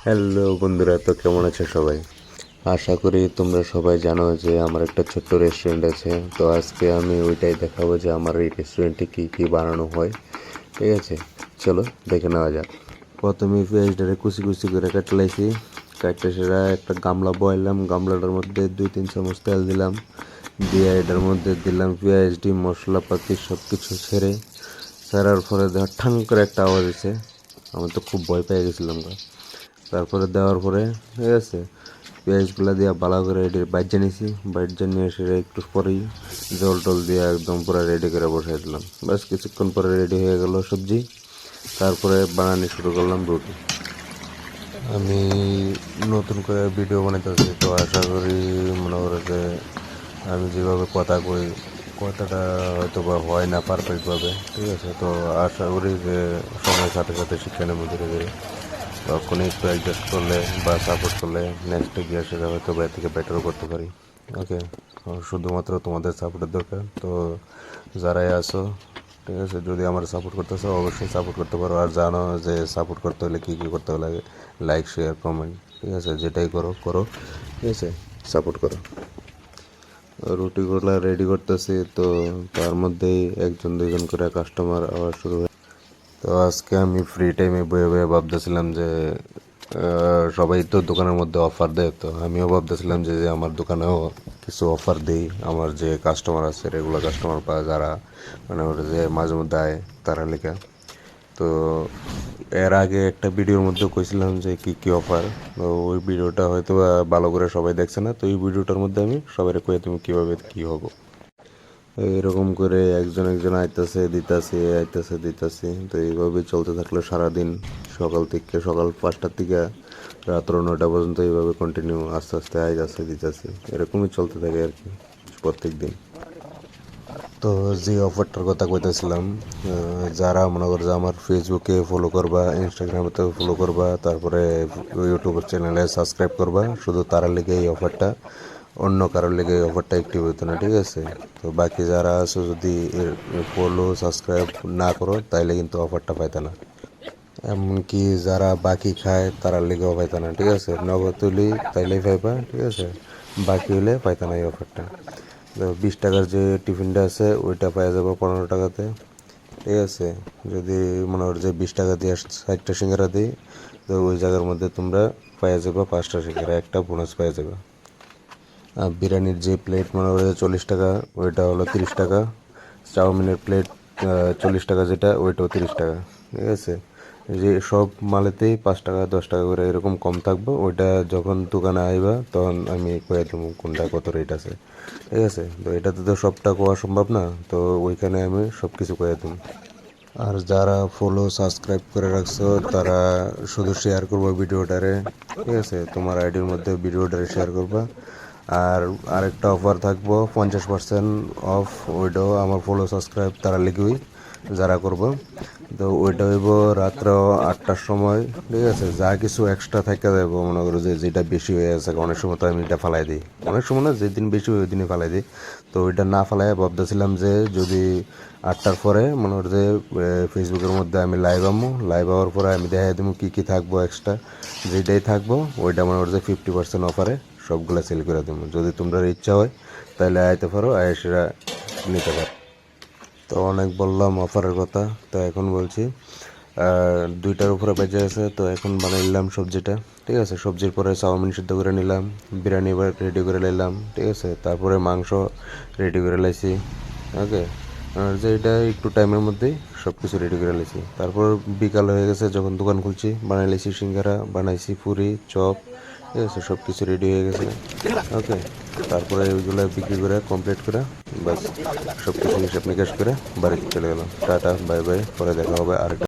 Hello বন্ধুরা, তো কেমন আছে সবাই? আশা করি তোমরা সবাই জানো যে আমার একটা ছোট্ট রেস্টুরেন্ট আছে। তো আজকে আমি ওইটাই দেখাবো যে আমার এই রেস্টুরেন্টে কী কী বানানো হয়। ঠিক আছে, চলো দেখে নেওয়া যাক। প্রথমে পেঁয়াজটারে কুচি কুচি করে কাটলাইছি। কাটতে সেটা একটা গামলা বয়ালাম, গামলাটার মধ্যে 2-3 চামচ তেল দিলাম, দিয়ে এটার মধ্যে দিলাম পেঁয়াজ, ডিম, মশলাপাতি সব কিছু ছেড়ে ছাড়ার পরে দেখা ঠাং করে একটা আওয়াজ হয়েছে। আমি তো খুব ভয় পেয়ে গেছিলাম। তারপরে দেওয়ার পরে ঠিক আছে, পেঁয়াজগুলো দিয়ে ভালো করে এটি বাইজা নিয়েছি। বাইজা নিয়ে এসে একটু পরেই জল টল দিয়ে একদম পুরো রেডি করে বসাই দিলাম। বাস কিছুক্ষণ পরে রেডি হয়ে গেল সবজি। তারপরে বানানি শুরু করলাম রুটি। আমি নতুন করে ভিডিও বানাইতেছি, তো আশা করি মনে করে যে আমি যেভাবে কথা কই কথাটা হয়তো বা হয় না পারফেক্টভাবে। ঠিক আছে, তো আশা করি যে সময়ের সাথে সাথে শিক্ষা নেব ধীরে ধীরে। কোনো একটু অ্যাডজাস্ট করলে বা সাপোর্ট করলে নেক্সটে গিয়ে সেটা হয়তো বা এর থেকে বেটারও করতে পারি। ওকে, শুধুমাত্র তোমাদের সাপোর্টের দরকার। তো যারাই আসো, ঠিক আছে, যদি আমার সাপোর্ট করতেছো অবশ্যই সাপোর্ট করতে পারো। আর জানো যে সাপোর্ট করতে হলে কী কী করতে লাগে, লাইক শেয়ার কমেন্ট, ঠিক আছে, যেটাই করো করো, ঠিক আছে, সাপোর্ট করো। রুটিগুলো রেডি করতেছি, তো তার মধ্যেই একজন দুজন করে কাস্টমার আওয়া শুরু হয়। তো আজকে আমি ফ্রি টাইমে বয়ে বয়ে ভাবতেছিলাম যে সবাই তো দোকানের মধ্যে অফার দেয়, তো আমিও ভাবতেছিলাম যে আমার দোকানেও কিছু অফার দিই। আমার যে কাস্টমার আছে, রেগুলার কাস্টমার পায় যারা, মানে ওটা যে মাঝে মধ্যে আয়, তারা লেখা। তো এর আগে একটা ভিডিওর মধ্যে কইছিলাম যে কী কী অফার। তো ওই ভিডিওটা হয়তো ভালো করে সবাই দেখছে না, তো এই ভিডিওটার মধ্যে আমি সবাই কয়ে তুমি কীভাবে কী হবো। এরকম করে একজন একজন আইতাছে দিতাছে, আইতাছে দিতাছে। তো এইভাবে চলতে থাকলো সারাদিন, সকাল 5টার থেকে রাত্র 9টা পর্যন্ত এইভাবে কন্টিনিউ আস্তে আস্তে আইতাছে দিতাছে। এরকমই চলতে থাকে আর কি প্রত্যেক দিন। তো যে অফারটার কথা কইতেছিলাম, যারা মনে করো যে আমার ফেসবুকে ফলো করবা, ইনস্টাগ্রামেতে ফলো করবা, তারপরে ইউটিউবের চ্যানেলে সাবস্ক্রাইব করবা, শুধু তারা লেগে এই অফারটা, অন্য কারোর লেগে এই অফারটা অ্যাক্টিভ হইতো না। ঠিক আছে, তো বাকি যারা আছো যদি ফলো সাবস্ক্রাইব না করো তাইলে কিন্তু অফারটা পাইতে না। এমনকি যারা বাকি খায় তারা লেগেও পাইতো না। ঠিক আছে, নগদ তুলি তাইলেই পাইবা। ঠিক আছে, বাকি হলে পাইতো না এই অফারটা। তো 20 টাকার যে টিফিনটা আছে ওইটা পাওয়া যাবে 15 টাকাতে। ঠিক আছে, যদি মনে করো যে 20 টাকা দিয়ে 60টা সিঙ্গারা দিই, তো ওই জায়গার মধ্যে তোমরা পাওয়া যাবে 5টা সিঙ্গারা, একটা বোনাস পাওয়া যাবে। আর বিরিয়ানির যে প্লেট মনে করো যে 40 টাকা, ওইটা হলো 30 টাকা। চাউমিনের প্লেট 40 টাকা যেটা, ওইটাও 30 টাকা। ঠিক আছে, যে সব মালেতেই 5 টাকা 10 টাকা করে এরকম কম থাকবো। ওইটা যখন দোকানে আইবা তখন আমি কয়ে দেবো কোনটা কত রেট আছে। ঠিক আছে, তো এটাতে তো সবটা কোয়া সম্ভব না, তো ওইখানে আমি সব কিছু কয়ে দেবো। আর যারা ফলো সাবস্ক্রাইব করে রাখছো তারা শুধু শেয়ার করবো ভিডিওটারে। ঠিক আছে, তোমার আইডির মধ্যে ভিডিওটারে শেয়ার করবা। আর আরেকটা অফার থাকবো 50% অফ, ওইটাও আমার ফলো সাবস্ক্রাইব তারা লিখবই যারা করবো। তো ওইটা হইব রাত্র 8টার সময়। ঠিক আছে, যা কিছু এক্সট্রা থাকা যাবো, মনে করো যে যেটা বেশি হয়ে আছে, অনেক সময় তো আমি এটা ফালাই দিই, অনেক সময় না, যেদিন বেশি হয় ওই দিনই ফালাই দিই। তো ওইটা না ফালাই ভাবতেছিলাম যে যদি 8টার পরে মনে করো যে ফেসবুকের মধ্যে আমি লাইভ আমো, লাইভ হওয়ার পরে আমি দেখাই দেবো কী কী থাকবো এক্সট্রা, যেটাই থাকবো ওইটা মনে করো যে 50% অফারে সবগুলা সেল করে দেবো। যদি তোমরা ইচ্ছা হয় তাহলে আইতে পারো, আয় সেটা নিতে পারো। তো অনেক বললাম অফারের কথা, তো এখন বলছি 2টার উপরে বেজে গেছে। তো এখন বানিয়ে নিলাম সবজিটা। ঠিক আছে, সবজির পরে চাউমিন সিদ্ধ করে নিলাম, বিরিয়ানি রেডি করে নিলাম। ঠিক আছে, তারপরে মাংস রেডি করে লাইছি। ওকে, আর যে এটা একটু টাইমের মধ্যেই সব কিছু রেডি করে লাইছি। তারপর বিকাল হয়ে গেছে, যখন দোকান খুলছি বানাই লাইছি সিঙ্গারা, বানাইছি পুরি চপ। ঠিক আছে, সব কিছু রেডি হয়ে গেছে। ওকে, তারপরে ওইগুলো বিক্রি করে কমপ্লিট করে বাস সব কিছু হিসাব নিকাশ করে বাড়িতে চলে গেলাম। টাটা বাই বাই, পরে দেখা হবে আরেকটা